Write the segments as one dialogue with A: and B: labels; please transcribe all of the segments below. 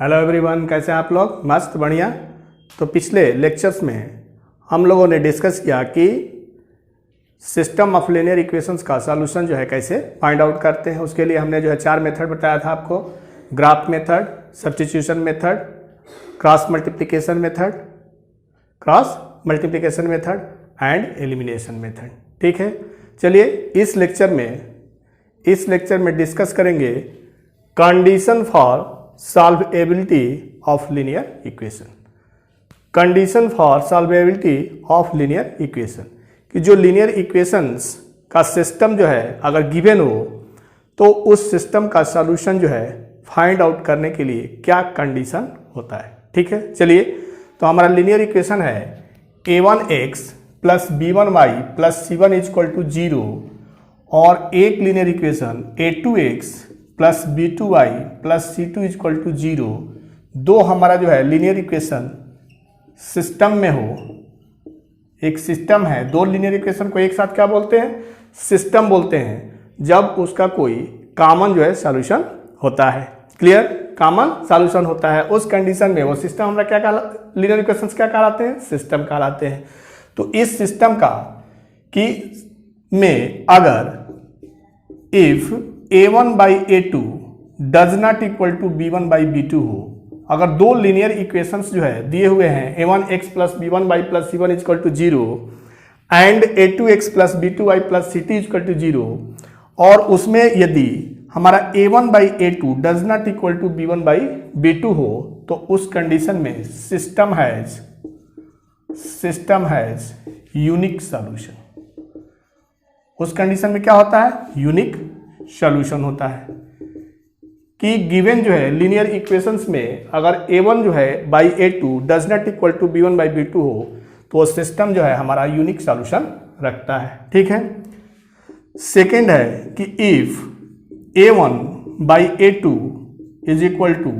A: Hello everyone, कैसे हैं आप लोग? मस्त, बढ़िया। तो पिछले लेक्चर्स में हम लोगों ने डिस्कस किया कि सिस्टम ऑफ लीनियर इक्वेशंस का सॉल्यूशन जो है कैसे फाइंड आउट करते हैं। उसके लिए हमने जो है 4 मेथड बताया था आपको: graph method, substitution method, cross multiplication method and elimination method. ठीक है, चलिए इस लेक्चर में डिस्कस करेंगे condition for solvability of linear equation. Condition for solvability of linear equation कि जो लीनियर इक्वेशंस का सिस्टम जो है अगर गिवन हो तो उस सिस्टम का सॉल्यूशन जो है फाइंड आउट करने के लिए क्या कंडीशन होता है। ठीक है, चलिए तो हमारा लीनियर इक्वेशन है a1x plus b1y plus c1 equal to 0 और एक linear equation a2x plus b2y plus c2 equal to 0। दो हमारा जो है लीनियर इक्वेशन सिस्टम में हो, एक सिस्टम है, दो लीनियर इक्वेशन को एक साथ क्या बोलते हैं? सिस्टम बोलते हैं, जब उसका कोई कॉमन जो है सॉल्यूशन होता है। क्लियर? कॉमन सॉल्यूशन होता है, उस कंडीशन में वो सिस्टम हमारा क्या लीनियर इक्वेशंस क्या कहलाते हैं? सिस्टम कहलाते हैं। तो इस सिस्टम का कि में अगर if a1 by a2 does not equal to b1 by b2 हो, अगर दो लीनियर इक्वेशंस जो है दिए हुए हैं a1x plus b1 by plus c1 equal to 0 and a2x plus b2y plus c2 equal to 0 और उसमें यदि हमारा a1 by a2 does not equal to b1 by b2 हो तो उस कंडीशन में सिस्टम हैज यूनिक सॉल्यूशन। उस condition में क्या होता है? यूनिक सॉल्यूशन होता है कि गिवन जो है लीनियर इक्वेशंस में अगर a1 जो है by a2 does not equal to b1 by b2 हो तो सिस्टम जो है हमारा यूनिक सॉल्यूशन रखता है। ठीक है, सेकेंड है कि if a1 by a2 is equal to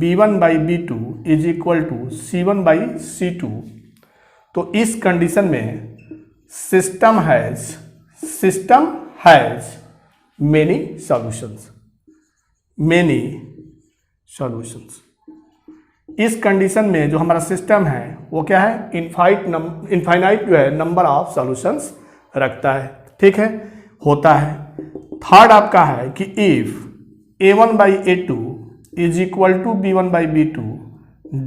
A: b1 by b2 is equal to c1 by c2 तो इस कंडीशन में सिस्टम हैज मेनी सॉल्यूशंस। इस कंडीशन में जो हमारा सिस्टम है वो क्या है? इनफाइनाइट जो है नंबर ऑफ सॉल्यूशंस रखता है। ठीक है, होता है। थर्ड आपका है कि if a1 by a2 is equal to b1 by b2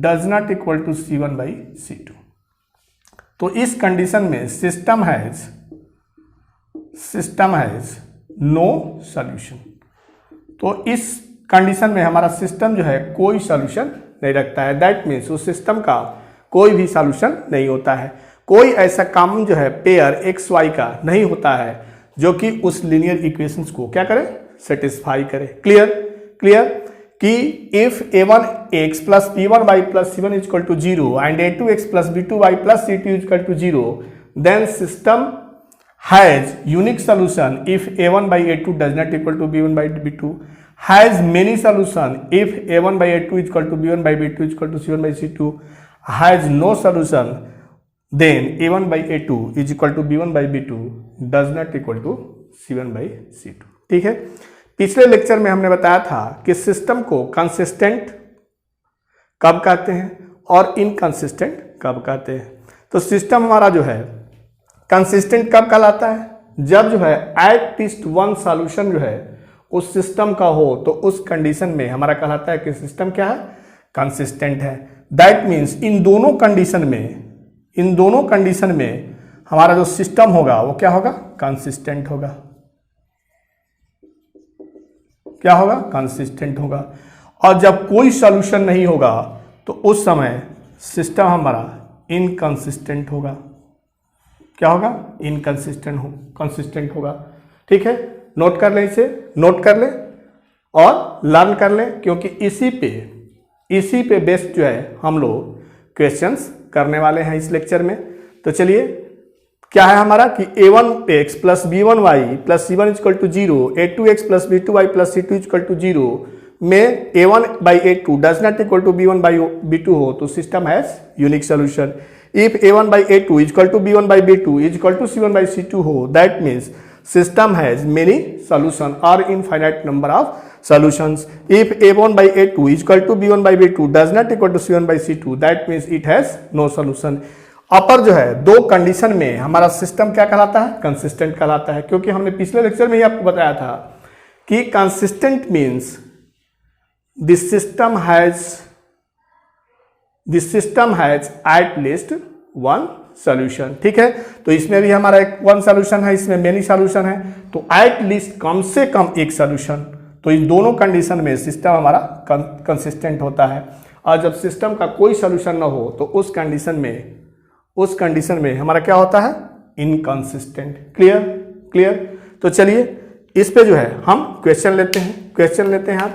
A: does not equal to c1 by c2 तो इस कंडीशन में सिस्टम हैज नो सॉल्यूशन। तो इस कंडीशन में हमारा सिस्टम जो है कोई सॉल्यूशन नहीं रखता है। दैट मीन्स उस सिस्टम का कोई भी सॉल्यूशन नहीं होता है। कोई ऐसा कॉमन जो है पेयर एक्स वाई का नहीं होता है जो कि उस लीनियर इक्वेशंस को क्या करे? सेटिस्फाई करे। क्लियर कि if a1x plus b1y plus c1 equal to 0 and a2x plus b2y plus c2 equal to 0 then system has unique solution if a1 by a2 does not equal to b1 by b2 has many solution if a1 by a2 is equal to b1 by b2 is equal to c1 by c2 has no solution then a1 by a2 is equal to b1 by b2 does not equal to c1 by c2। ठीक है, पिछले lecture में हमने बताया था कि system को consistent कब कहते हैं और इनकंसिस्टेंट कब कहते हैं। तो सिस्टम हमारा जो है कंसिस्टेंट कब कहलाता है? जब जो है एटलीस्ट वन सॉल्यूशन जो है उस सिस्टम का हो तो उस कंडीशन में हमारा कहलाता है कि सिस्टम क्या है? कंसिस्टेंट है। दैट मीन्स इन दोनों कंडीशन में हमारा जो सिस्टम होगा वो क्या होगा? कंसिस्टेंट होगा। क्या होगा? कंसिस्टेंट होगा। और जब कोई सॉल्यूशन नहीं होगा तो उस समय सिस्टम हमारा इनकंसिस्टेंट होगा। क्या होगा? कंसिस्टेंट होगा। ठीक है, नोट कर लें, इसे नोट कर लें और लर्न कर लें क्योंकि इसी पे बेस्ड जो है हम लोग क्वेश्चंस करने वाले हैं इस लेक्चर में। तो चलिए क्या है हमारा कि a1x plus b1y plus c1 equal to 0 a2x plus b2y plus c2 equal to 0 में a1 by a2 does not equal to b1 by b2 हो तो system has unique solution. If a1 by a2 is equal to b1 by b2 is equal to c1 by c2 हो, that means system has many solution or infinite number of solutions. If a1 by a2 is equal to b1 by b2 does not equal to c1 by c2, that means it has no solution. अपर जो है दो condition में हमारा system क्या कहलाता है, consistent कहलाता है, क्योंकि हमने पिछले लेक्चर में ही आपको बताया था कि consistent means this system has eight least one solution. ठीक है, तो इसमें भी हमारा एक वन सॉल्यूशन है, इसमें मेनी सॉल्यूशन है, तो एट लीस्ट कम से कम एक सॉल्यूशन. तो इन दोनों कंडीशन में सिस्टम हमारा कंसिस्टेंट होता है. और जब सिस्टम का कोई सॉल्यूशन ना हो तो उस कंडीशन में हमारा क्या होता है, इनकंसिस्टेंट. क्लियर. तो चलिए इस पे जो है हम क्वेश्चन लेते हैं. आप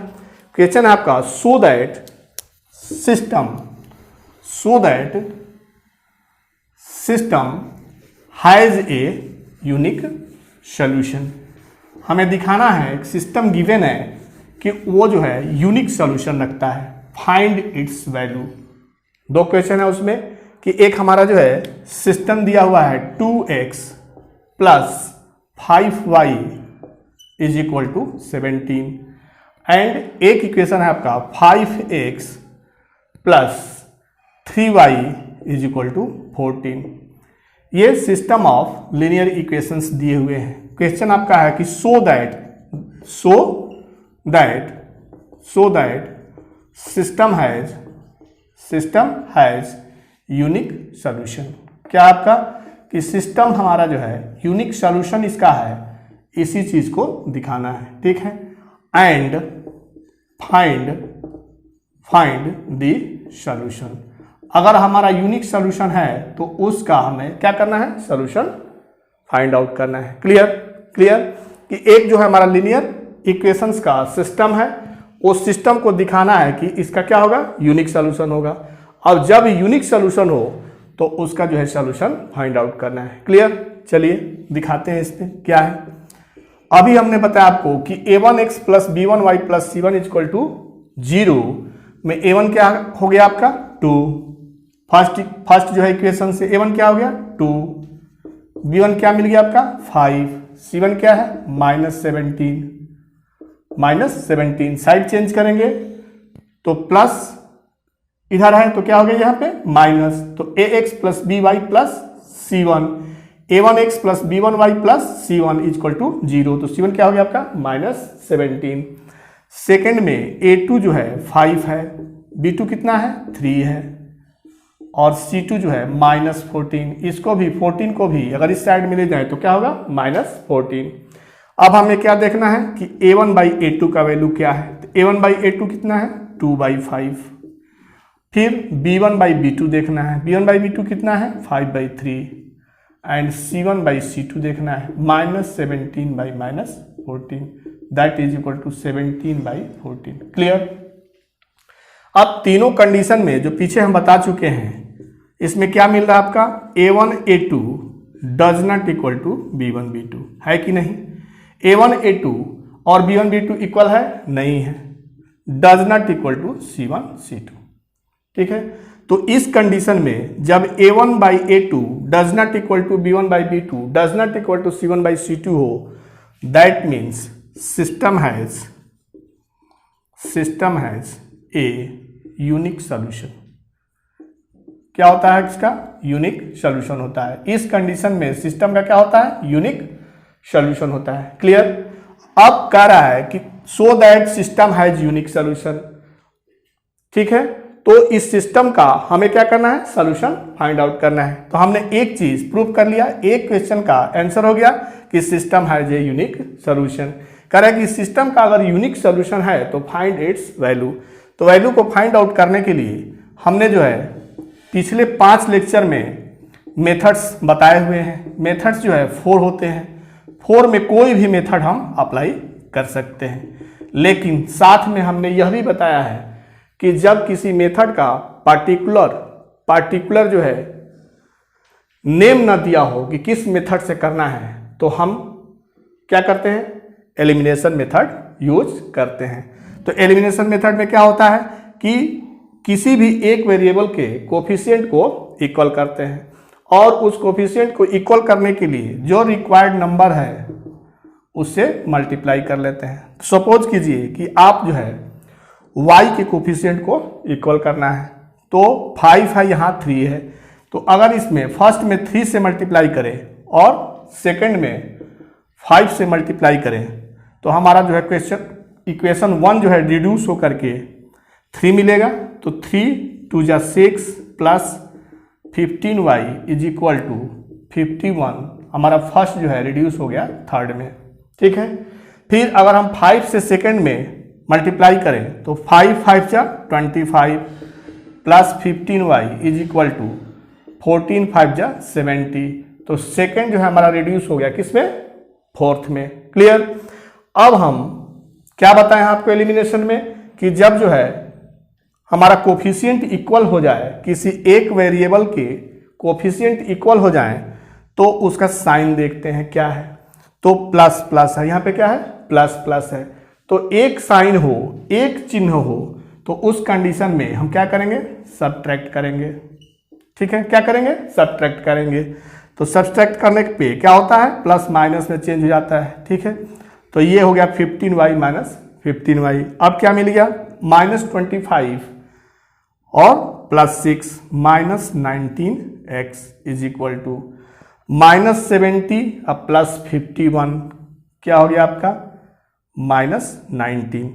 A: क्वेश्चन है आपका so that system has a unique solution. हमें दिखाना है, सिस्टम गिवन है कि वो जो है यूनिक सॉल्यूशन रखता है. Find its value. दो क्वेश्चन है उसमें कि एक हमारा जो है सिस्टम दिया हुआ है 2x plus 5y is equal to 17 and एक इक्वेशन है आपका 5x plus 3y is equal to 14. ये सिस्टम ऑफ लीनियर इक्वेशंस दिए हुए हैं. क्वेश्चन आपका है कि so that system has unique solution. क्या आपका कि सिस्टम हमारा जो है यूनिक सॉल्यूशन इसका है, इसी चीज को दिखाना है. ठीक है, एंड फाइंड द सॉल्यूशन. अगर हमारा यूनिक सॉल्यूशन है तो उसका हमें क्या करना है, सॉल्यूशन फाइंड आउट करना है. क्लियर कि एक जो है हमारा लीनियर इक्वेशंस का सिस्टम है, उस सिस्टम को दिखाना है कि इसका क्या होगा, यूनिक सॉल्यूशन होगा. अब जब यूनिक सॉल्यूशन हो तो उसका जो है सॉल्यूशन फाइंड आउट करना है. क्लियर. चलिए दिखाते हैं इस पे क्या है. अभी हमने बताया आपको कि a1x plus b1y plus c1 equal to 0 में a1 क्या हो गया आपका 2. फर्स्ट जो है इक्वेशन से a1 क्या हो गया 2, b1 क्या मिल गया आपका 5, c1 क्या है -17. साइड चेंज करेंगे तो प्लस इधर है तो क्या हो गया यहाँ पे माइनस. तो ax plus by plus c1, a1x plus b1y plus c1 equal to 0. तो c1 क्या हो गया आपका -17. सेकेंड में a2 जो है 5 है, b2 कितना है 3 है, और c2 जो है -14. इसको भी 14 को भी अगर इस साइड में ले जाए तो क्या होगा -14. अब हमें क्या देखना है कि a1 बाई a2 का वैल्यू क्या है. तो a1 बाई a2 कितना है 2/5. फिर b1 बाई b2 देखना है. b1 बाई b2 कितना है 5/3 एंड c1 बाई c2 देखना है -17 by -14 that is equal to 17/14. Clear. अब तीनों कंडीशन में जो पीछे हम बता चुके हैं इसमें क्या मिल रहा है आपका a1 a2 does not equal to b1 b2 है कि नहीं. a1 a2 और b1 b2 इक्वल है नहीं है. Does not equal to c1 c2. ठीक है, तो इस कंडीशन में जब a1 by a2 does not equal to b1 by b2 does not equal to c1 by c2 हो, that means system has a unique solution. क्या होता है इसका, यूनिक सॉल्यूशन होता है. इस कंडीशन में सिस्टम का क्या होता है, यूनिक सॉल्यूशन होता है. क्लियर. अब कह रहा है कि so that system has unique solution. ठीक है, तो इस सिस्टम का हमें क्या करना है, सॉल्यूशन फाइंड आउट करना है. तो हमने एक चीज प्रूव कर लिया, एक क्वेश्चन का आंसर हो गया कि system has a unique solution. कह रहा है कि सिस्टम का अगर यूनिक सॉल्यूशन है तो फाइंड इट्स वैल्यू. तो वैल्यू को फाइंड आउट करने के लिए हमने जो है पिछले 5 लेक्चर में मेथड्स बताए हुए हैं. मेथड्स जो है 4 होते हैं. 4 में कोई भी मेथड हम अप्लाई कर सकते हैं, लेकिन साथ में हमने यह भी बताया है कि जब किसी मेथड का पार्टिकुलर जो है नेम ना दिया हो कि किस मेथड से करना है, तो हम क्या करते हैं, एलिमिनेशन मेथड यूज करते हैं. तो एलिमिनेशन मेथड में क्या होता है कि किसी भी एक वेरिएबल के कोफिशिएंट को इक्वल करते हैं और उस कोफिशिएंट को इक्वल करने के लिए जो रिक्वायर्ड नंबर है उससे मल्टीप्लाई कर लेते हैं। सपोज कीजिए कि आप जो है y के कोफिशिएंट को इक्वल करना है, तो 5 है, यहाँ 3 है, तो अगर इसमें फर्स्ट में 3 से मल्टीप्लाई करें और सेकंड में 5 से मल्टीप्लाई करें तो हमारा जो है इक्वेशन 1 जो है रिड्यूस होकर के 3 मिलेगा। तो 3 2 जा 6 plus 15y is equal to 51, हमारा फर्स्ट जो है रिड्यूस हो गया थर्ड में। ठीक है, फिर अगर हम 5 से सेकंड में मल्टीप्लाई करें तो 5 5 जा 25 plus 15y is equal to 14 5 जा 70, तो सेकंड जो है हमारा रिड्यूस हो गया किसमें, फोर्थ में। क्लियर। अब हम क्या बताएं आपको एलिमिनेशन में कि जब जो है हमारा कोफिशिएंट इक्वल हो जाए, किसी एक वेरिएबल के कोफिशिएंट इक्वल हो जाए तो उसका साइन देखते हैं क्या है, तो प्लस प्लस है, यहाँ पे क्या है प्लस प्लस है, तो एक साइन हो एक चिन्ह हो तो उस कंडीशन में हम क्या करेंगे, सब्ट्रैक्ट करेंगे। ठीक है, क्या करेंगे, सब्ट्रैक्ट करेंगे। तो सब्ट्रैक्ट करने पे क्या होता है, प्लस माइनस में चेंज हो जाता है। ठीक है, तो ये हो गया 15y माइनस 15y। अब क्या मिल गया, -25 और +6 -19x इज इक्वल टू -70 अब +51 क्या हो गया आपका -19।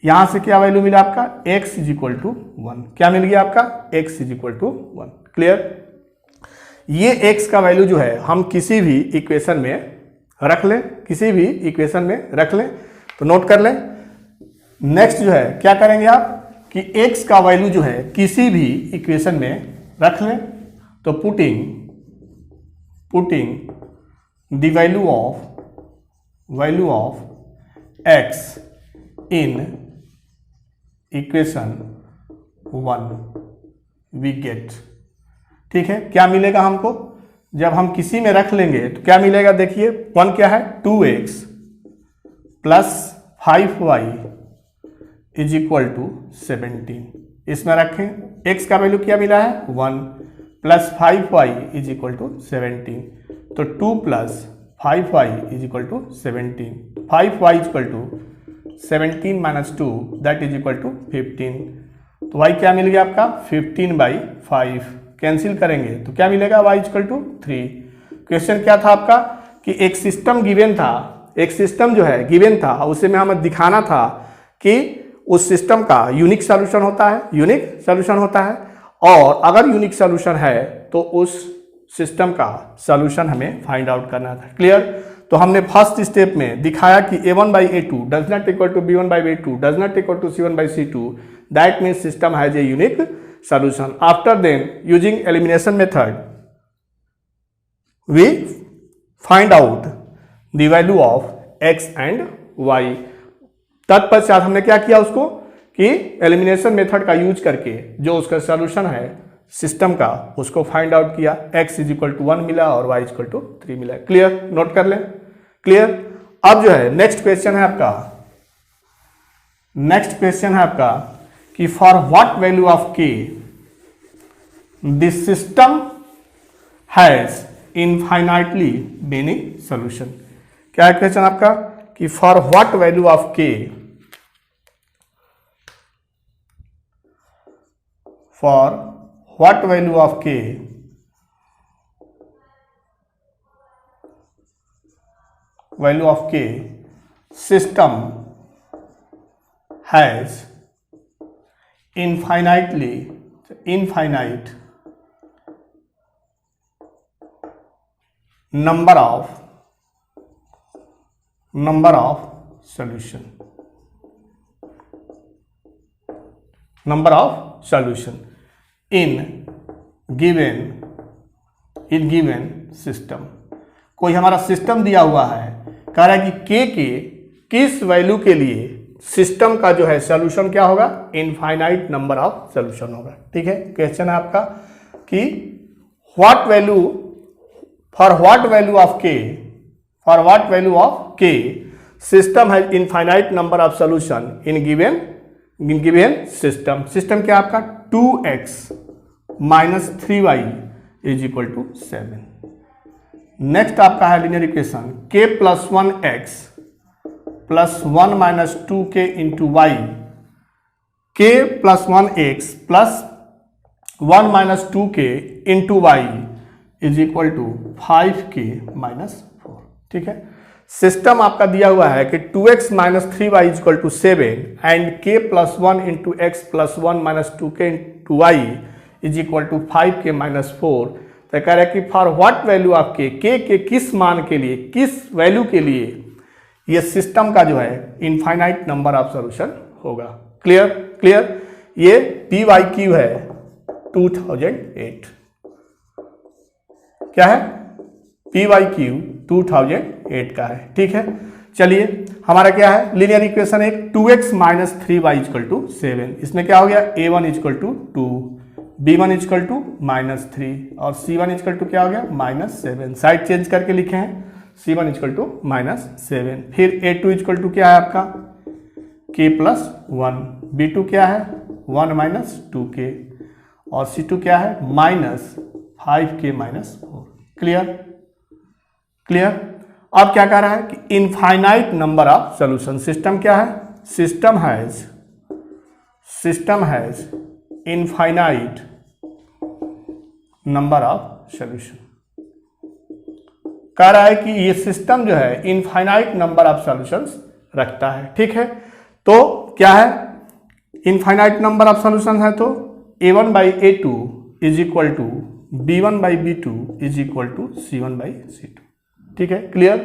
A: यहां से क्या वैल्यू मिला आपका, x इज इक्वल टू 1। क्या मिल गया आपका, x is equal to 1। Clear. ये x का वैल्यू जो है हम किसी भी इक्वेशन में रख लें, किसी भी इक्वेशन में रख लें, तो नोट कर लें। नेक्स्ट जो है क्या करेंगे आप कि x का वैल्यू जो है किसी भी इक्वेशन में रख लें, तो putting the value of x in equation 1 we get. ठीक है, क्या मिलेगा हमको, जब हम किसी में रख लेंगे तो क्या मिलेगा, देखिए 1 क्या है 2x plus 5y is equal to 17। इसमें रखें x का वैल्यू क्या मिला है 1 plus 5y is equal to 17, तो 2 plus 5y is equal to 17, 5y is equal to 17 minus 2 that is equal to 15, तो y क्या मिल गया आपका 15/5। कैंसिल करेंगे तो क्या मिलेगा, y इक्वल टू 3। क्वेश्चन क्या था आपका कि एक सिस्टम गिवन था, एक सिस्टम जो है गिवन था, उसे में हमें दिखाना था कि उस सिस्टम का यूनिक सॉल्यूशन होता है, यूनिक सॉल्यूशन होता है, और अगर यूनिक सॉल्यूशन है तो उस सिस्टम का सॉल्यूशन हमें फाइंड आउट करना था। क्लियर। तो हमने फर्स्ट स्टेप में दिखाया कि a1/a2 does not equal to b1/b2 does not equal to c1/c2, that means system has a यूनिक solution. After then, using elimination method, we find out the value of x and y. तत्पश्चात हमने क्या किया उसको कि elimination method का use करके जो उसका सॉल्यूशन है सिस्टम का उसको फाइंड आउट किया, x इज इक्वल टू 1 मिला और y इज इक्वल टू 3 मिला। क्लियर, नोट कर लें। क्लियर। अब जो है नेक्स्ट क्वेश्चन है आपका, नेक्स्ट क्वेश्चन है आपका कि for what value of k this system has infinitely many solution. क्या है क्वेश्चन आपका कि for what value of k, for what value of k value of k system has infinite number of solution, in given system। कोई हमारा system दिया हुआ है, कह रहा है कि k के किस वैल्यू के लिए सिस्टम का जो है सॉल्यूशन क्या होगा, इनफाइनाइट नंबर ऑफ सॉल्यूशन होगा। ठीक है, क्वेश्चन है आपका कि what value, for what value of k, for what value of k system has infinite number of solution in given system. System क्या आपका 2x minus 3y is equal to 7। Next आपका है linear equation k + 1x plus 1 minus 2k into y, k plus 1x plus 1 minus 2k into y is equal to 5k minus 4। ठीक है, system आपका दिया हुआ है कि 2x minus 3y is equal to 7 and k plus 1 into x plus 1 minus 2k into y is equal to 5k minus 4। तो कह रहा है कि for what value of k के किस मान के लिए, किस वैल्यू के लिए ये सिस्टम का जो है इनफाइनाइट नंबर ऑफ सॉल्यूशन होगा। क्लियर क्लियर, ये पी वाई क्यू है 2008। क्या है? पी वाई क्यू 2008 का है। ठीक है, चलिए हमारा क्या है, लीनियर इक्वेशन एक 2x minus 3y equal to 7। इसमें क्या हो गया, a1 equal to 2, b1 equal to minus 3 और c1 इक्वल टू क्या हो गया, माइनस 7। साइड चेंज करके लिखे हैं, c1 इक्वल टू माइनस 7। फिर a2 इक्वल टू क्या है आपका, k प्लस 1, b2 क्या है 1 माइनस 2k और c2 क्या है minus 5k minus 4। Clear clear. अब क्या कह रहा है कि infinite number of solution, system क्या है, system has infinite number of solution. कह रहा है कि ये सिस्टम जो है इनफाइनाइट नंबर ऑफ सॉल्यूशंस रखता है। ठीक है, तो क्या है, इनफाइनाइट नंबर ऑफ सॉल्यूशन है तो a1 by a2 is equal to b1 by b2 is equal to c1 by c2। ठीक है, क्लियर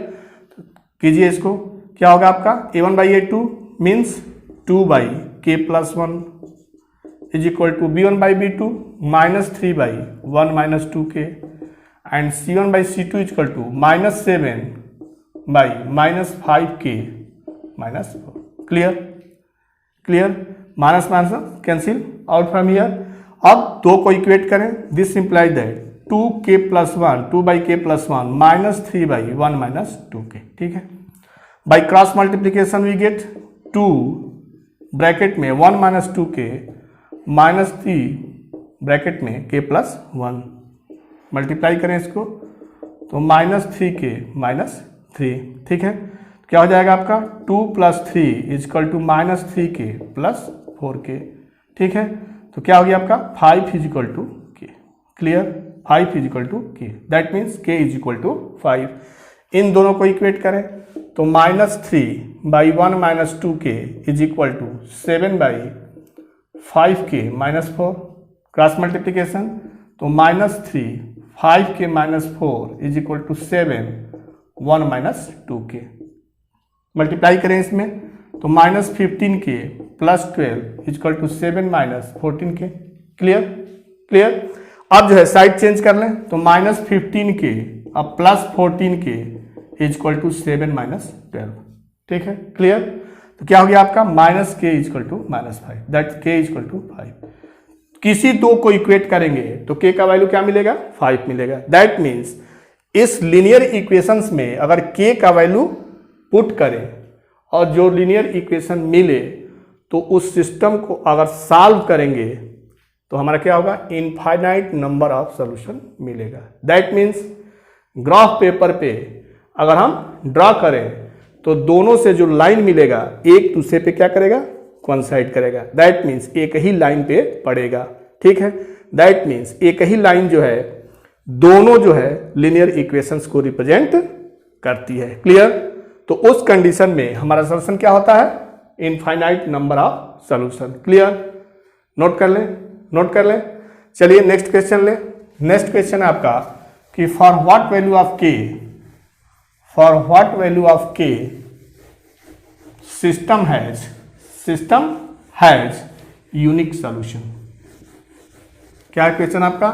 A: कीजिए इसको। क्या होगा आपका, a1 by a2 means 2 by k plus 1 is equal to b1 by b2 minus 3 by 1 minus 2k and c1 by c2 is equal to minus 7 by minus 5k minus 4। Clear clear, minus minus cancel out from here. अब दो को equate करें, this implies that 2k plus 1 2 by k plus 1 minus 3 by 1 minus 2k। ठीक है, by cross multiplication we get 2 bracket में 1 minus 2k minus 3 bracket में k plus 1, multiply करें इसको तो माइनस 3k माइनस 3। ठीक है, क्या हो जाएगा आपका 2 plus 3 is equal to minus 3k plus 4k। ठीक है, तो क्या हो गया आपका 5 is equal to k। Clear, 5 is equal to k, that means k is equal to 5। इन दोनों को इक्वेट करें तो minus 3 by 1 minus 2k is equal to 7 by 5k minus 4, cross multiplication तो minus 3 5k minus 4 is equal to 7 1 minus 2k। Multiply करें इसमें तो minus 15k plus 12 is equal to 7 minus 14k। Clear clear, अब जो है side change कर लें तो माइनस 15k अब plus 14k is equal to 7 minus 12। ठीक है, क्लियर, तो क्या हो गया आपका minus k is equal to minus 5, that k is equal to 5। किसी दो को इक्वेट करेंगे तो k का वैल्यू क्या मिलेगा, 5 मिलेगा। दैट मीन्स इस लीनियर इक्वेशंस में अगर k का वैल्यू पुट करें और जो लीनियर इक्वेशन मिले तो उस सिस्टम को अगर सॉल्व करेंगे तो हमारा क्या होगा, इनफाइनाइट नंबर ऑफ सॉल्यूशन मिलेगा। दैट मीन्स ग्राफ पेपर पे अगर हम ड्रा करें तो दोनों से जो लाइन मिलेगा एक दूसरे पे क्या करेगा, कोइंसाइड करेगा। दैट मीन्स एक ही लाइन पे पड़ेगा। ठीक है, दैट मीन्स एक ही लाइन जो है दोनों जो है लीनियर इक्वेशंस को रिप्रेजेंट करती है। क्लियर, तो उस कंडीशन में हमारा सॉल्यूशन क्या होता है, infinite number of solution. Clear, note कर लें, नोट कर लें। चलिए नेक्स्ट क्वेश्चन लें। नेक्स्ट क्वेश्चन है आपका कि for what value of k, for what value of k system has unique solution. क्या है क्वेश्चन आपका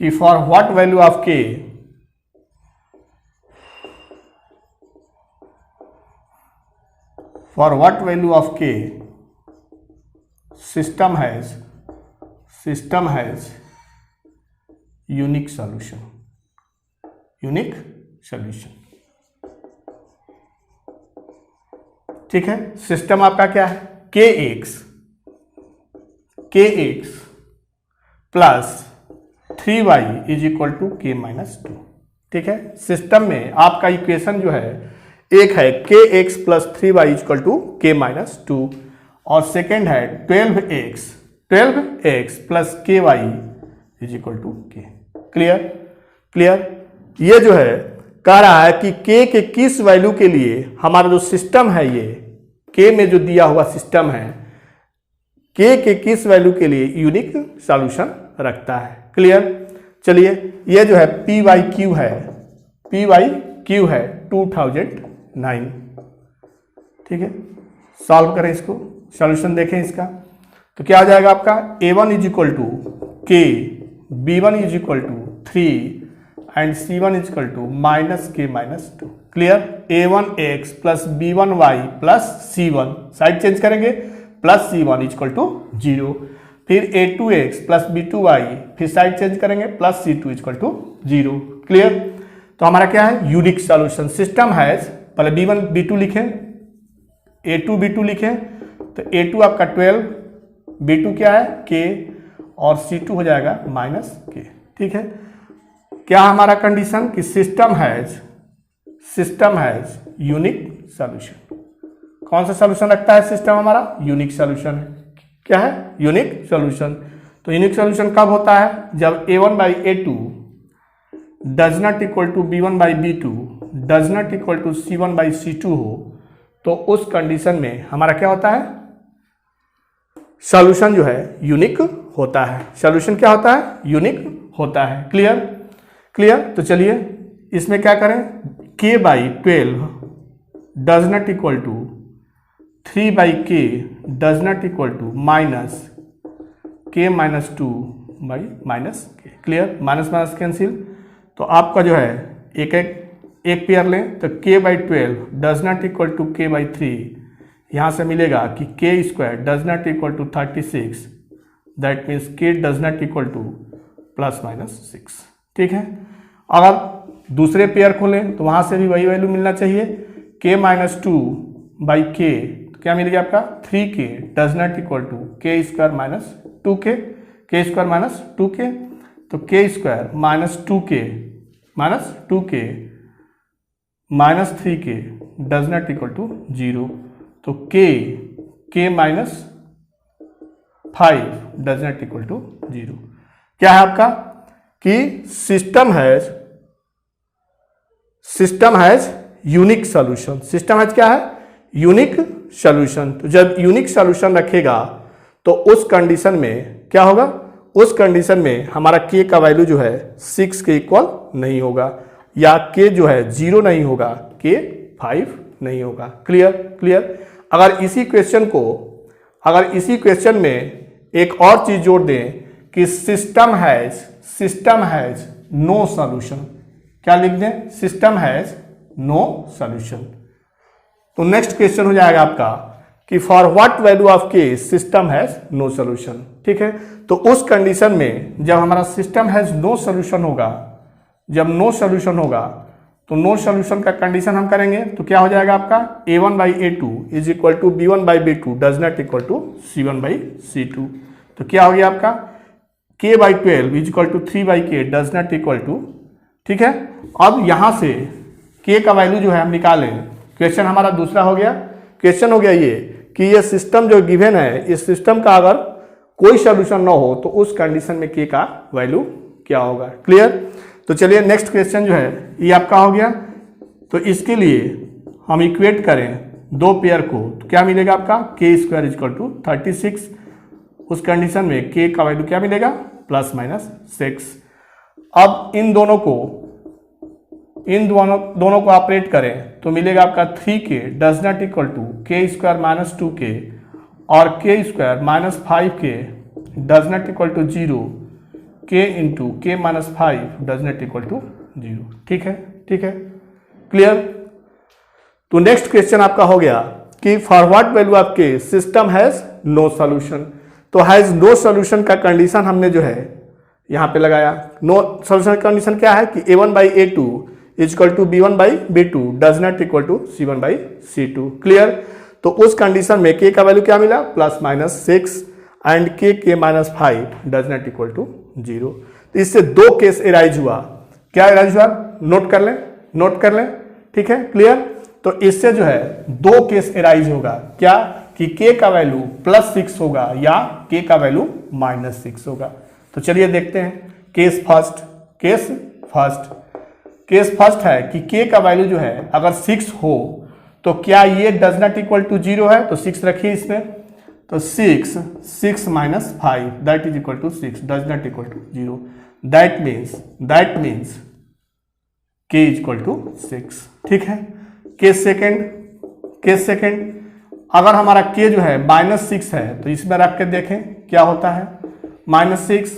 A: कि for what value of k for what value of k system has unique solution, unique solution। ठीक है, system आपका क्या है, kx plus 3y is equal to k minus 2। ठीक है, सिस्टम में आपका इक्वेशन जो है एक है k x plus 3y equal to k minus 2 और सेकेंड है 12x plus k y is equal to k. Clear. ये जो है कह रहा है कि के किस वैल्यू के लिए हमारा जो सिस्टम है, ये के में जो दिया हुआ सिस्टम है, के किस वैल्यू के लिए यूनिक सॉल्यूशन रखता है। क्लियर। चलिए ये जो है पी वाई क्यू है 2009। ठीक है, सॉल्व करें इसको, सॉल्यूशन देखें इसका। तो क्या आ जाएगा आपका a1 is equal to k, b1 is equal to 3 and c1 is equal to minus k minus 2। Clear. a1x plus b1y plus c1 side change करेंगे, plus c1 is equal to 0। फिर a2x plus b2y फिर side change करेंगे, plus c2 is equal to 0। Clear. तो हमारा क्या है unique solution. System has, पहले b1 b2 लिखें, a2 b2 लिखें, तो a2 आपका 12, b2 क्या है k और c2 हो जाएगा माइनस k। ठीक है, क्या हमारा कंडीशन कि सिस्टम हैज यूनिक सॉल्यूशन। कौन सा सॉल्यूशन रखता है सिस्टम हमारा? यूनिक सॉल्यूशन है। क्या है? Unique solution. तो यूनिक सॉल्यूशन कब होता है? जब a1 by a2 does not equal to b1 by b2 does not equal to c1 by c2 हो, तो उस कंडीशन में हमारा क्या होता है? सॉल्यूशन जो है यूनिक होता है। सॉल्यूशन क्या होता है? यूनिक होता है। क्लियर। तो चलिए इसमें क्या करें, k by 12 does not equal to 3 by k does not equal to minus k minus 2 by minus k। Clear. Minus minus cancel, तो आपका जो है एक पेयर लें तो k by 12 does not equal to k by 3, यहाँ से मिलेगा कि k square does not equal to 36, that means k does not equal to plus minus 6। ठीक है, अगर दूसरे पेयर खोलें तो वहाँ से भी वही वैल्यू मिलना चाहिए, k माइनस 2 बाई k, तो क्या मिलेगा आपका 3k does not equal to k square minus 2k, k square minus 2k, तो k square minus 2k minus 3k does not equal to 0, तो k minus 5 does not equal to 0। क्या है आपका कि system has unique solution. System has क्या है? Unique solution. तो जब यूनिक सॉल्यूशन रखेगा तो उस कंडीशन में क्या होगा? उस कंडीशन में हमारा k का वैल्यू जो है 6 के इक्वल नहीं होगा, या k जो है 0 नहीं होगा, k 5 नहीं होगा। क्लियर। अगर इसी क्वेश्चन में एक और चीज जोड़ दें कि सिस्टम हैज नो सॉल्यूशन, क्या लिख दें? System has no solution. तो नेक्स्ट क्वेश्चन हो जाएगा आपका कि for what value of k system has no solution. ठीक है, तो उस कंडीशन में जब हमारा सिस्टम हैज नो सॉल्यूशन होगा, जब नो सॉल्यूशन होगा तो नो सॉल्यूशन का कंडीशन हम करेंगे तो क्या हो जाएगा आपका a1 by a2 is equal to b1 by b2 does not equal to c1 by c2। तो क्या हो गया आपका k by 12 is equal to 3 by k does not equal to. ठीक है, अब यहाँ से k का वैल्यू जो है हम निकालें। क्वेश्चन हमारा दूसरा हो गया। क्वेश्चन हो गया ये कि ये सिस्टम जो गिवन है, इस सिस्टम का अगर कोई सॉल्यूशन ना हो तो उस कंडीशन में k का वैल्यू क्या होगा। क्लियर। तो चलिए नेक्स्ट क्वेश्चन जो है ये आपका हो गया। तो इसके लिए हम इक्वेट करें दो पेयर को, तो क्या मिलेगा आपका k स्क्वायर इक्वल टू 36। उस कंडीशन में k का वैल्यू क्या मिलेगा? Plus minus 6। अब इन दोनों को ऑपरेट करें तो मिलेगा आपका 3k does not equal to k square minus 2k और k square minus 5k does not equal to 0, k into k minus 5 does not equal to 0। ठीक है। क्लियर। तो नेक्स्ट क्वेश्चन आपका हो गया कि for what value of k system has no solution. तो has no solution का condition हमने जो है यहाँ पे लगाया। नो सॉल्यूशन कंडीशन क्या है कि a1 by a2 is equal to b1 by b2 does not equal to c1 by c2। Clear. तो उस कंडीशन में k का वैल्यू क्या मिला? Plus minus 6 and k minus 5 does not equal to 0। तो इससे दो केस एराइज हुआ। क्या एराइज हुआ? नोट कर लें। ठीक है। क्लियर। तो इससे जो है दो केस एराइज होगा, क्या कि k का वैल्यू +6 होगा या k का वैल्यू -6 होगा। तो चलिए देखते हैं केस फर्स्ट है कि k का वैल्यू जो है अगर 6 हो तो क्या ये डज नॉट इक्वल टू 0 है, तो 6 रखिए इसमें, तो 6 -5 that is equal to 6 does not equal to 0, that means k is equal to 6। ठीक है, केस सेकेंड अगर हमारा k जो है -6 है तो इसमें रख के देखें क्या होता है, -6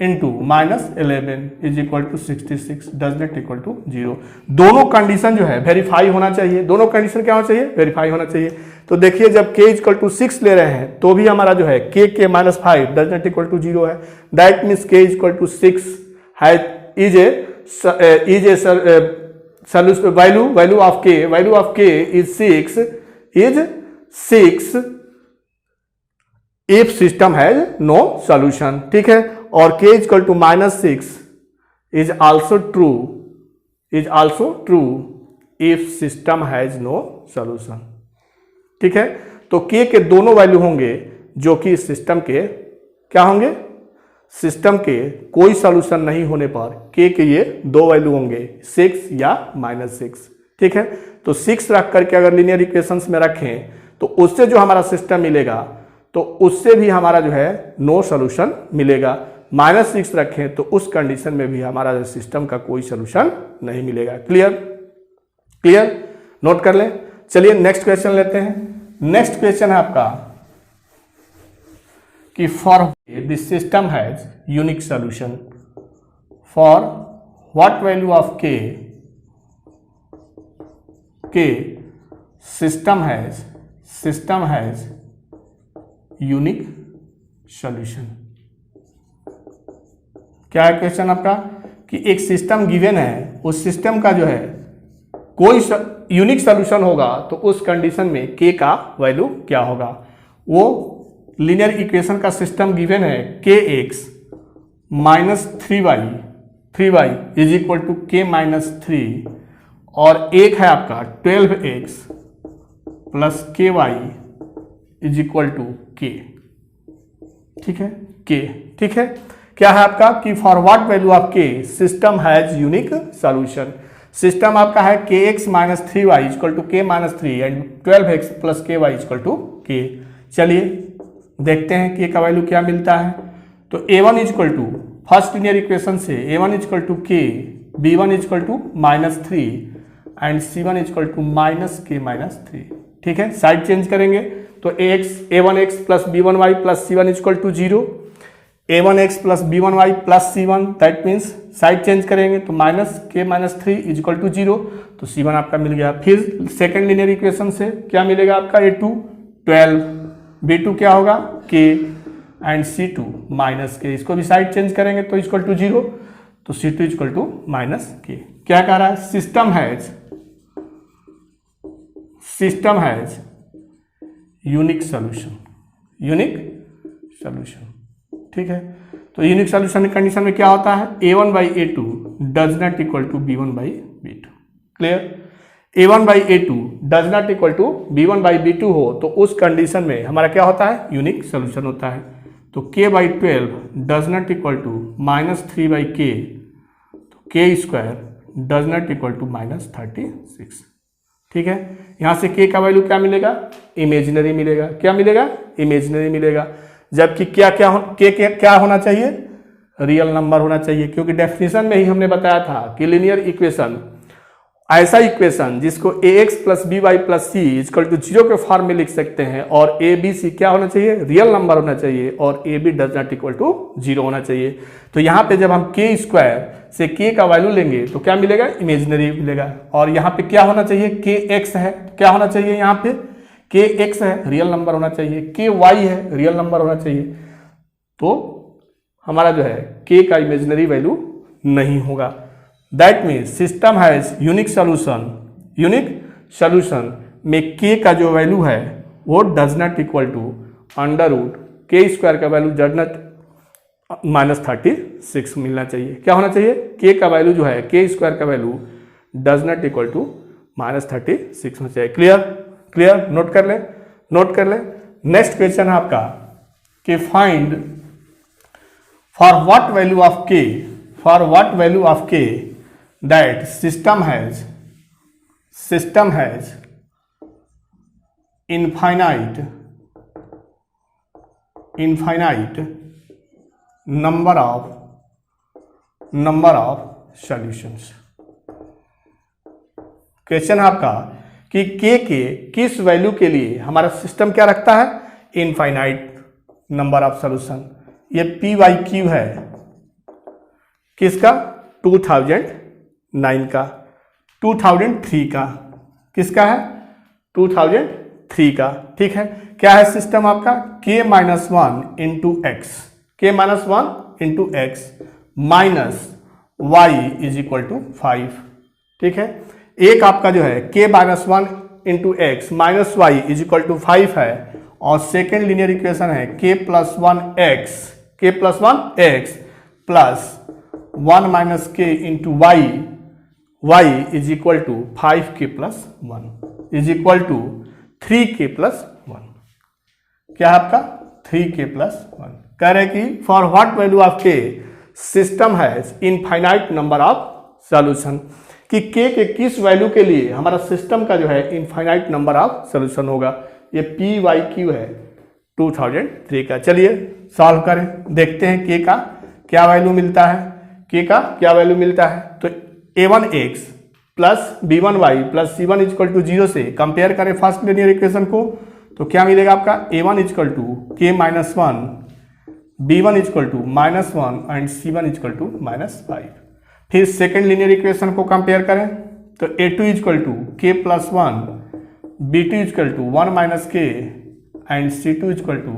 A: into -11 is equal to 66 does not equal to 0। दोनों कंडीशन जो है वेरीफाई होना चाहिए, दोनों कंडीशन क्या होना चाहिए, वेरीफाई होना चाहिए। तो देखिए जब k इक्वल टू 6 ले रहे हैं तो भी हमारा जो है k के -5 डज नॉट इक्वल टू 0 है, that means k equal to 6 है is a value of k is 6 if system has no solution। ठीक है, और k is equal to -6 is also true if system has no solution। ठीक है, तो k के दोनों वैल्यू होंगे जो कि सिस्टम के क्या होंगे, सिस्टम के कोई सॉल्यूशन नहीं होने पर k के ये दो वैल्यू होंगे 6 या -6। ठीक है, तो 6 रख करके अगर लीनियर इक्वेशंस में रखें तो उससे जो हमारा सिस्टम मिलेगा तो उससे भी हमारा जो है नो सॉल्यूशन मिलेगा, -6 रखें तो उस कंडीशन में भी हमारा सिस्टम का कोई सॉल्यूशन नहीं मिलेगा। क्लियर, नोट कर लें। चलिए नेक्स्ट क्वेश्चन लेते हैं। नेक्स्ट क्वेश्चन है आपका कि for the system has unique solution for what value of k system has unique solution. क्या है क्वेश्चन आपका कि एक सिस्टम गिवन है, उस सिस्टम का जो है कोई यूनिक सॉल्यूशन होगा तो उस कंडीशन में k का वैल्यू क्या होगा। वो लीनियर इक्वेशन का सिस्टम गिवन है kx -3y is equal to k -3 और एक है आपका 12x plus ky is equal to k। ठीक है, ठीक है, क्या है आपका कि for what value of k system has unique solution. System आपका है kx -3y is equal to k -3 and 12x plus ky is equal to k। चलिए देखते हैं k का वैल्यू क्या मिलता है। तो a1 is equal to first linear equation से a1 is equal to k, b1 is equal to -3 and c1 is equal to -k-3। ठीक है, साइड चेंज करेंगे तो a1x plus b1y plus c1 is equal to 0, a1x plus b1y plus c1 that means side change करेंगे तो -k-3 is equal to 0, तो c1 आपका मिल गया। फिर सेकेंड लीनियर इक्वेशन से क्या मिलेगा आपका a2 12, b2 क्या होगा k एंड c2 -k, इसको भी साइड चेंज करेंगे तो इक्वल टू 0, तो c2 इक्वल टू -k। क्या कह रहा है, सिस्टम हैज यूनिक सॉल्यूशन। ठीक है, तो यूनिक सॉल्यूशन कंडीशन में क्या होता है, a1/a2 does not equal to b1/b2। Clear, a1/a2 does not equal to b1/b2 हो तो उस कंडीशन में हमारा क्या होता है, यूनिक सॉल्यूशन होता है। तो k/12 does not equal to -3/k, तो k² does not equal to -36। ठीक है, यहाँ से k का वैल्यू क्या मिलेगा, इमेजिनरी मिलेगा। क्या मिलेगा, इमेजिनरी मिलेगा। जबकि क्या होना चाहिए, रियल नंबर होना चाहिए, क्योंकि डेफिनेशन में ही हमने बताया था कि लीनियर इक्वेशन ऐसा इक्वेशन जिसको ax plus by plus c equal to 0 के फॉर्म में लिख सकते हैं और a b c क्या होना चाहिए, रियल नंबर होना चाहिए और a b does not equal to 0 होना चाहिए। तो यहाँ पे जब हम k स्क्वायर से k का वैल्यू लेंगे तो क्या मिलेगा, इमेजिनरी मिलेगा। और यहाँ पे क्या होना चाहिए, kx है, क्या होना चाहिए, यहाँ पे kx है, रियल नंबर होना चाहिए, ky है, रियल नंबर होना चाहिए। तो हमारा जो है k का इमेजिनरी वैल्यू नहीं होगा। That means system has unique solution में k का जो वैल्यू है वो does not equal to √k² का वैल्यू डज नॉट -36 मिलना चाहिए। क्या होना चाहिए, k का वैल्यू जो है k² का value does not equal to -36 होना चाहिए। क्लियर क्लियर, नोट कर लें, नोट कर लें। नेक्स्ट क्वेश्चन है आपका कि find for what value of k that system has infinite number of solutions। Question है आपका कि के किस वैल्यू के लिए हमारा सिस्टम क्या रखता है, इनफाइनाइट नंबर ऑफ सॉल्यूशन। ये पी वाई क्यू है किसका, 2009 का, 2003 का, किसका है, 2003 का। ठीक है, क्या है सिस्टम आपका, k -1 into x minus y is equal to 5। ठीक है, एक आपका जो है k -1 into x minus y is equal to 5 है, और सेकेंड लीनियर इक्वेशन है k + 1x plus 1 minus k into y is equal to 5k + 1 is equal to 3k + 1। क्या है आपका, 3k + 1। कह रहे हैं कि for what value of k system has infinite number of solution, कि k के किस वैल्यू के लिए हमारा सिस्टम का जो है इनफाइनाइट नंबर ऑफ सॉल्यूशन होगा। ये पी वाई क्यू है 2003 का। चलिए सॉल्व करें, देखते हैं k का क्या वैल्यू मिलता है, k का क्या वैल्यू मिलता है। तो a1x plus b1y plus c1 equal to 0 से कंपेयर करें फर्स्ट लीनियर इक्वेशन को, तो क्या मिलेगा आपका, a1 equal to k -1, b1 equal to -1 and c1 equal to -5। फिर सेकेंड लीनियर इक्वेशन को कंपेयर करें तो a2 equal to k + 1, b2 equal to 1 minus k and c2 equal to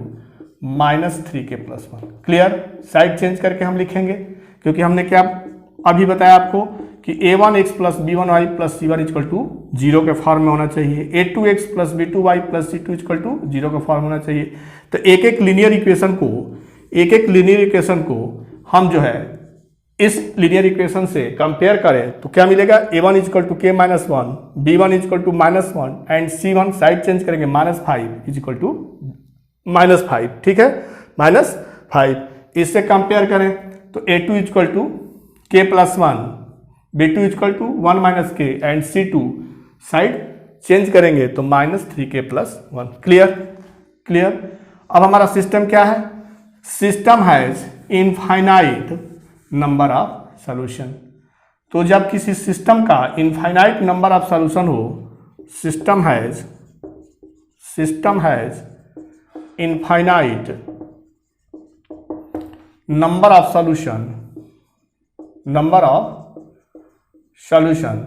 A: -3k + 1। Clear, side change करके हम लिखेंगे, क्योंकि हमने क्या अभी बताया आपको कि a1x plus b1y plus c1 equal to 0 के फॉर्म में होना चाहिए, a2x plus b2y plus c2 equal to 0 का फॉर्म होना चाहिए। तो एक एक लीनियर इक्वेशन को हम जो है इस लीनियर इक्वेशन से कंपेयर करें तो क्या मिलेगा, a1 equal to k -1, b1 equal to -1 and c1 side change करेंगे -5 इक्वल टू -5। ठीक है, -5। इससे कंपेयर करें तो a2 equal to k + 1, b2 equal to 1 minus k and c2 side change करेंगे तो -3k + 1। क्लियर। अब हमारा सिस्टम क्या है, system has infinite number of solution. तो जब किसी सिस्टम का इनफाइनाइट नंबर ऑफ सॉल्यूशन हो, system has infinite number of solution,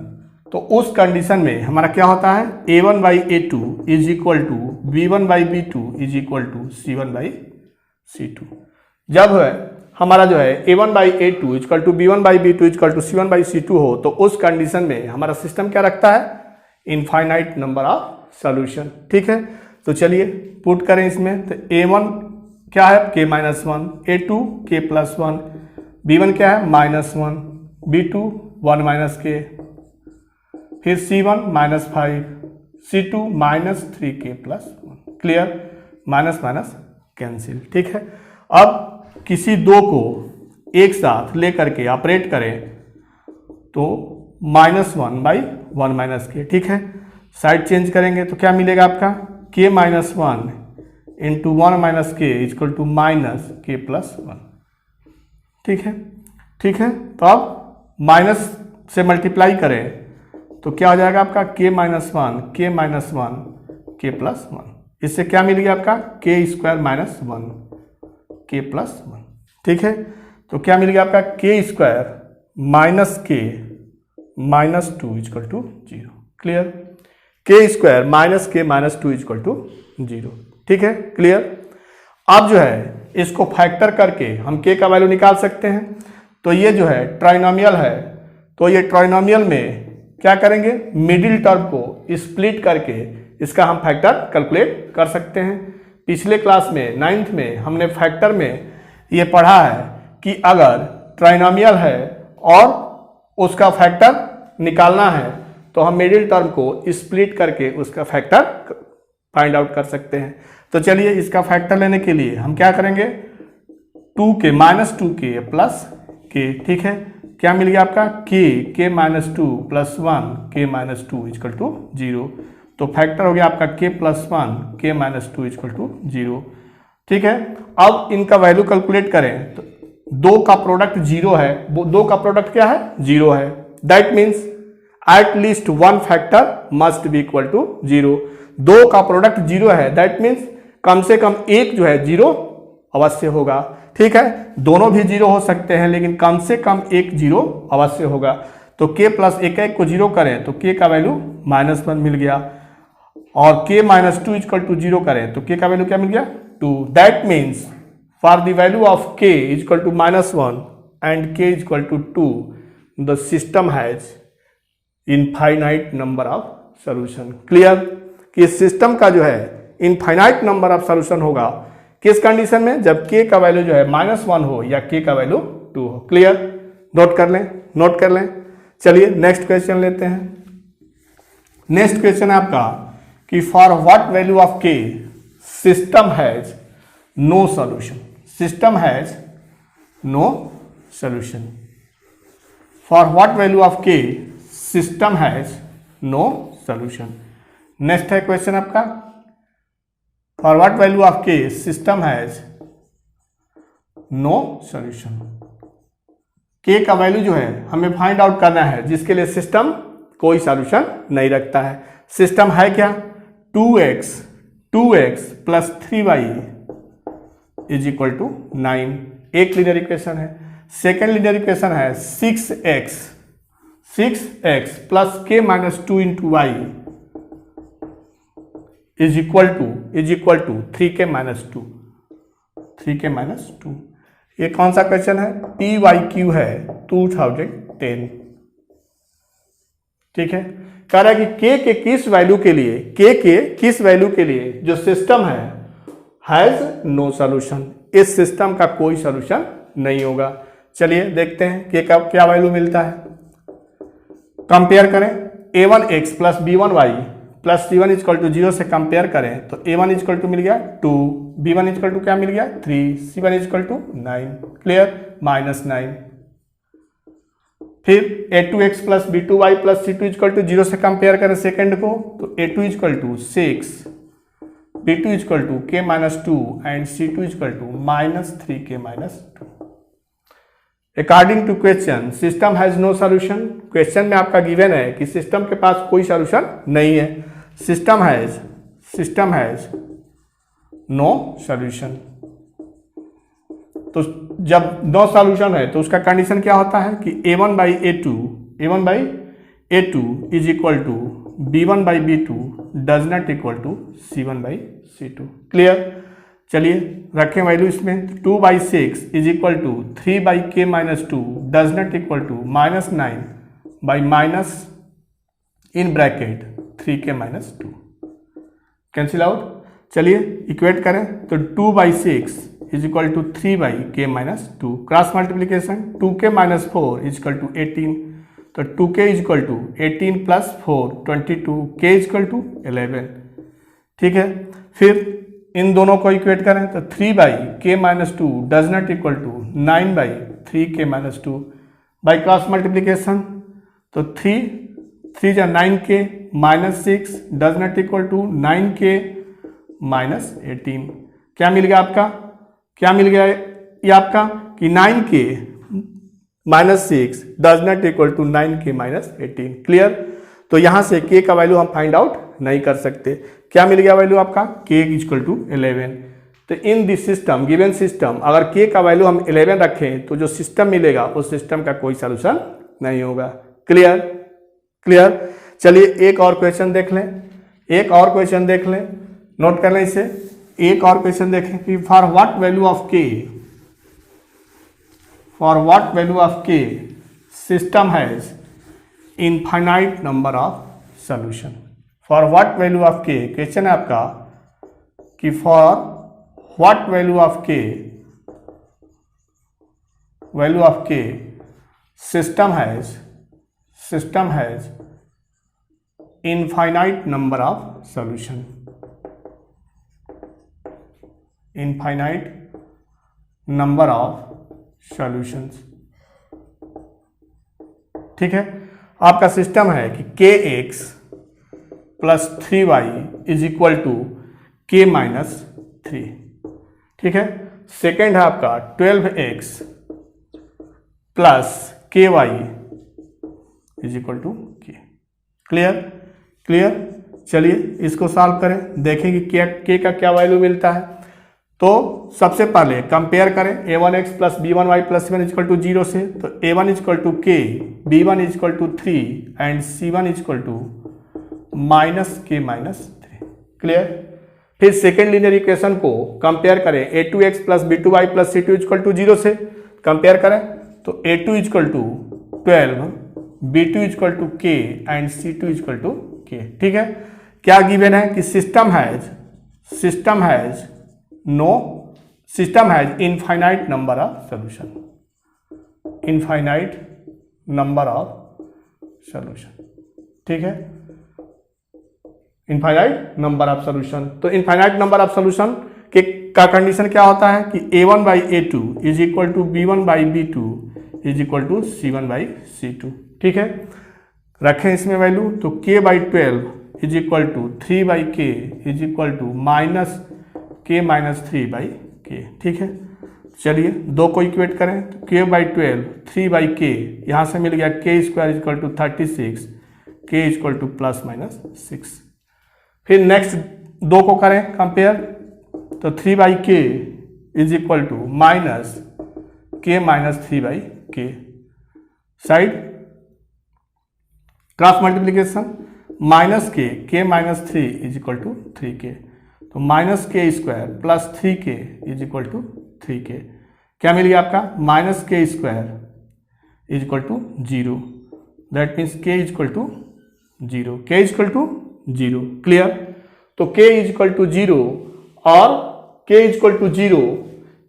A: तो उस कंडीशन में हमारा क्या होता है, a1/a2 is equal to b1/b2 is equal to c1/c2। जब हमारा जो है a1/a2 equal to b1/b2 equal to c1/c2 हो, तो उस कंडीशन में हमारा सिस्टम क्या रखता है, इनफाइनाइट नंबर ऑफ सॉल्यूशन। ठीक है, तो चलिए पुट करें इसमें, तो a1 क्या है, k -1, a2 k + 1, b1 क्या है -1, b2 1 माइनस k, फिर c1 -5, c2 -3k + 1। Clear, minus cancel. ठीक है, अब किसी दो को एक साथ लेकर के ऑपरेट करें तो -1/1 - k। ठीक है, साइड चेंज करेंगे तो क्या मिलेगा आपका, k -1 into 1 minus k equal to -k + 1। ठीक है, तो अब माइनस से मल्टीप्लाई करें तो क्या हो जाएगा आपका, k -1 k + 1। इससे क्या मिल गया आपका, k² - 1 k + 1। ठीक है, तो क्या मिल गया आपका, k² - k -2 equal to 0। Clear, k² - k -2 equal to 0। ठीक है, क्लियर। अब जो है इसको फैक्टर करके हम k का वैल्यू निकाल सकते हैं। तो ये जो है ट्राइनोमियल है, तो ये ट्राइनोमियल में क्या करेंगे, मिडिल टर्म को स्प्लिट करके इसका हम फैक्टर कैलकुलेट कर सकते हैं। पिछले क्लास में 9th में हमने फैक्टर में ये पढ़ा है कि अगर ट्राइनोमियल है और उसका फैक्टर निकालना है तो हम मिडिल टर्म को स्प्लिट करके उसका फैक्टर फाइंड आउट कर सकते हैं। तो चलिए इसका फैक्टर लेने के लिए हम क्या करेंगे, 2k minus 2k plus k, ठीक है। क्या मिल गया आपका, k minus 2 plus 1 k minus 2 equal to 0। तो फैक्टर हो गया आपका k plus 1 k minus 2 equal to 0, ठीक है। अब इनका वैल्यू कैलकुलेट करें तो 2 का प्रोडक्ट 0 है, वो 2 का प्रोडक्ट क्या है, 0 है। That means at least one factor must be equal to 0। 2 का प्रोडक्ट 0 है, दैट मीन्स कम से कम एक जो है 0 अवश्य होगा, ठीक है। दोनों भी 0 हो सकते हैं लेकिन कम से कम एक 0 अवश्य होगा। तो k प्लस एक को 0 करें तो k का वैल्यू -1 मिल गया, और k माइनस 2 इक्वल टू 0 करें तो k का वैल्यू क्या मिल गया, 2। That means for the value of k equal to -1 and k equal to 2 the system has infinite number of solution. Clear कि इस सिस्टम का जो है इनफाइनाइट नंबर ऑफ सॉल्यूशन होगा किस कंडीशन में, जब k का वैल्यू जो है -1 हो या k का वैल्यू 2 हो। क्लियर, नोट कर लें। चलिए नेक्स्ट क्वेश्चन लेते हैं। नेक्स्ट क्वेश्चन है आपका कि for what value of k system has no solution. System has no solution. For what value of k system has no solution. Next है क्वेश्चन आपका, for what value of k system has no solution. k का value जो है हमें find out करना है जिसके लिए सिस्टम कोई सॉल्यूशन नहीं रखता है। सिस्टम है क्या, 2x plus 3y is equal to 9, एक लीनियर इक्वेशन है। सेकेंड लीनियर इक्वेशन है 6x plus k minus 2 into y is equal to 3k minus 2। ये कौन सा क्वेश्चन है, PYQ है 2010, ठीक है। कह रहा है कि k के किस वैल्यू के लिए जो सिस्टम है हैज नो सॉल्यूशन, इस सिस्टम का कोई सॉल्यूशन नहीं होगा। चलिए देखते हैं k का क्या वैल्यू मिलता है। कंपेयर करें, a1x plus b1y plus c1 equal to 0 से कंपेयर करें तो a1 इक्वल टू मिल गया 2, b1 इक्वल टू क्या मिल गया 3, c1 इक्वल टू 9। क्लियर, -9। फिर a2x plus b2y plus c2 equal to 0 से कंपेयर करें सेकंड को तो a2 equal to 6, b2 equal to k minus 2 and c2 equal to -3k minus 2। According to question system has no solution. Question में आपका given है कि system के पास कोई सॉल्यूशन नहीं है। System has no solution. तो जब नो सॉल्यूशन है तो उसका कंडीशन क्या होता है कि a1 by a2 is equal to b1 by b2 does not equal to c1 by c2। Clear, चलिए रखें वैल्यू इसमें, 2/6 is equal to 3/k minus 2 does not equal to -9 by minus in bracket 3k minus 2 cancel out. चलिए equate करें तो 2/6 is equal to 3/k minus 2, cross multiplication 2k minus 4 is equal to 18, तो 2k is equal to 18 plus 4 22, k is equal to 11, ठीक है। फिर इन दोनों को equate करें तो 3/k minus 2 does not equal to 9/3k minus 2 by cross multiplication तो 3 जा 9k minus 6 does not equal to 9k minus 18। क्या मिल गया आपका, ये आपका कि 9k minus 6 does not equal to 9k minus 18। Clear, तो यहां से k का वैल्यू हम फाइंड आउट नहीं कर सकते। क्या मिल गया वैल्यू आपका, k इक्वल टू 11। तो in this system, given system, अगर k का वैल्यू हम 11 रखें तो जो सिस्टम मिलेगा उस सिस्टम का कोई सॉल्यूशन नहीं होगा। क्लियर, चलिए एक और क्वेश्चन देख लें, नोट कर लें इसे। एक और क्वेश्चन देखें कि for what value of k system has infinite number of solution. For what value of k, question है आपका कि for what value of k system has infinite number of solution, infinite number of solutions. ठीक है, आपका system है कि kx plus 3y is equal to k minus 3। ठीक है, सेकेंड है आपका 12x plus ky is equal to k। Clear clear. चलिए इसको सॉल्व करें, देखें कि k का क्या वैल्यू मिलता है। तो सबसे पहले कंपेयर करें a1x plus b1y plus c1 equal to 0 से, तो a1 equal to k, b1 equal to 3 and c1 equal to minus k minus 3। Clear. फिर सेकेंड लीनियर इक्वेशन को कंपेयर करें a2x plus b2y plus c2 equal to 0 से, compare करें तो a2 equal to 12, b2 equal to k and c2 equal to k। ठीक है, क्या given है कि system has infinite number of solution, infinite number of solution. ठीक है, इनफाइनाइट नंबर ऑफ सॉल्यूशन। तो इनफाइनाइट नंबर ऑफ सॉल्यूशन के का कंडीशन क्या होता है कि a1 by a2 is equal to b1 by b2 is equal to c1 by c2। ठीक है, रखें इसमें वैल्यू, तो k by 12 is equal to 3 by k is equal to minus k minus 3 by k। ठीक है, चलिए दो को इक्वेट करें, तो k बाई 12 3 बाई k, यहाँ से मिल गया k square is equal to 36, k is equal to plus minus 6। फिर नेक्स्ट दो को करें कंपेयर, तो 3 by k is equal to minus k minus 3 by k। Side cross multiplication, minus k minus 3 is equal to 3k, तो minus k square plus 3k is equal to 3k। क्या मिल गया आपका, minus k square is equal to 0, that means k is equal to 0, k is equal to 0। Clear. तो k is equal to 0 और k is equal to 0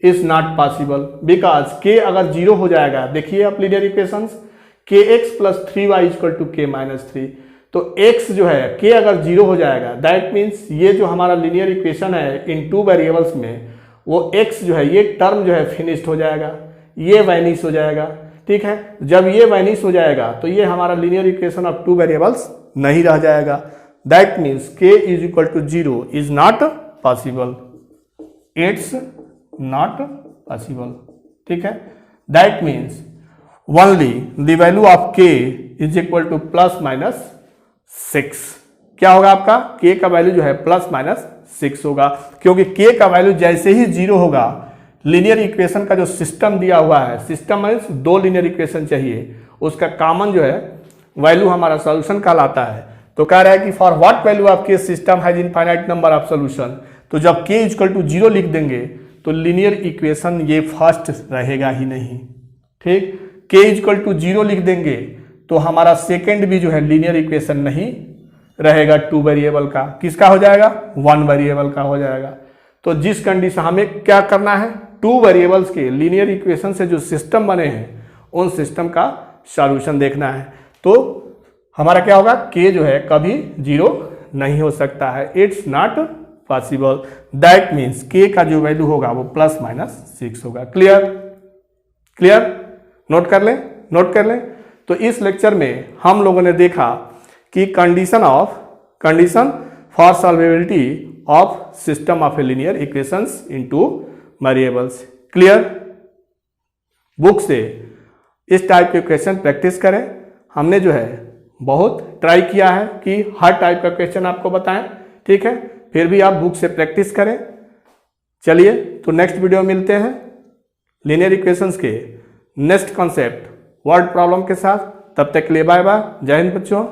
A: is not possible, because k अगर 0 हो जाएगा, देखिए आप linear equations, kx plus 3y equal to k minus 3, तो x जो है k अगर 0 हो जाएगा, दैट मीन्स ये जो हमारा लीनियर इक्वेशन है इन टू वेरिएबल्स में, वो x जो है, ये टर्म जो है फिनिश्ड हो जाएगा, ये वैनिश हो जाएगा। ठीक है, जब ये वैनिश हो जाएगा तो ये हमारा linear equation of two variables नहीं रह जाएगा। That means k is equal to 0 is not possible, it's not possible. ठीक है, that means only the value of k is equal to plus minus 6। क्या होगा आपका, k का वैल्यू जो है प्लस माइनस 6 होगा, क्योंकि k का वैल्यू जैसे ही 0 होगा, लीनियर इक्वेशन का जो सिस्टम दिया हुआ है, सिस्टम मीन्स दो लीनियर इक्वेशन चाहिए, उसका कॉमन जो है वैल्यू हमारा सॉल्यूशन कहलाता है। तो कह रहा है कि फॉर व्हाट वैल्यू ऑफ के system has infinite number of solution, तो जब k इक्वल टू 0 लिख देंगे तो लीनियर इक्वेशन ये फर्स्ट रहेगा ही नहीं। ठीक, k इक्वल टू 0 लिख देंगे तो हमारा सेकेंड भी जो है लीनियर इक्वेशन नहीं रहेगा टू वेरिएबल का, किसका हो जाएगा, वन वेरिएबल का हो जाएगा। तो जिस कंडीशन हमें क्या करना है, टू वेरिएबल्स के लीनियर इक्वेशन से जो सिस्टम बने हैं उन सिस्टम का सॉल्यूशन देखना है। तो हमारा क्या होगा, k जो है कभी 0 नहीं हो सकता है, it's not possible. That means k का जो वैल्यू होगा वो प्लस माइनस 6 होगा। क्लियर क्लियर, नोट कर लें, नोट कर लें। तो इस लेक्चर में हम लोगों ने देखा कि condition for solvability of system of a linear equations in two variables. Clear. Book से इस टाइप के क्वेश्चन प्रैक्टिस करें। हमने जो है बहुत ट्राई किया है कि हर टाइप का क्वेश्चन आपको बताएं, ठीक है, फिर भी आप बुक से प्रैक्टिस करें। चलिए तो नेक्स्ट वीडियो में मिलते हैं लीनियर इक्वेशंस के नेक्स्ट कॉन्सेप्ट वर्ड प्रॉब्लम के साथ। तब तक के लिए बाय बाय, जय हिंद बच्चों।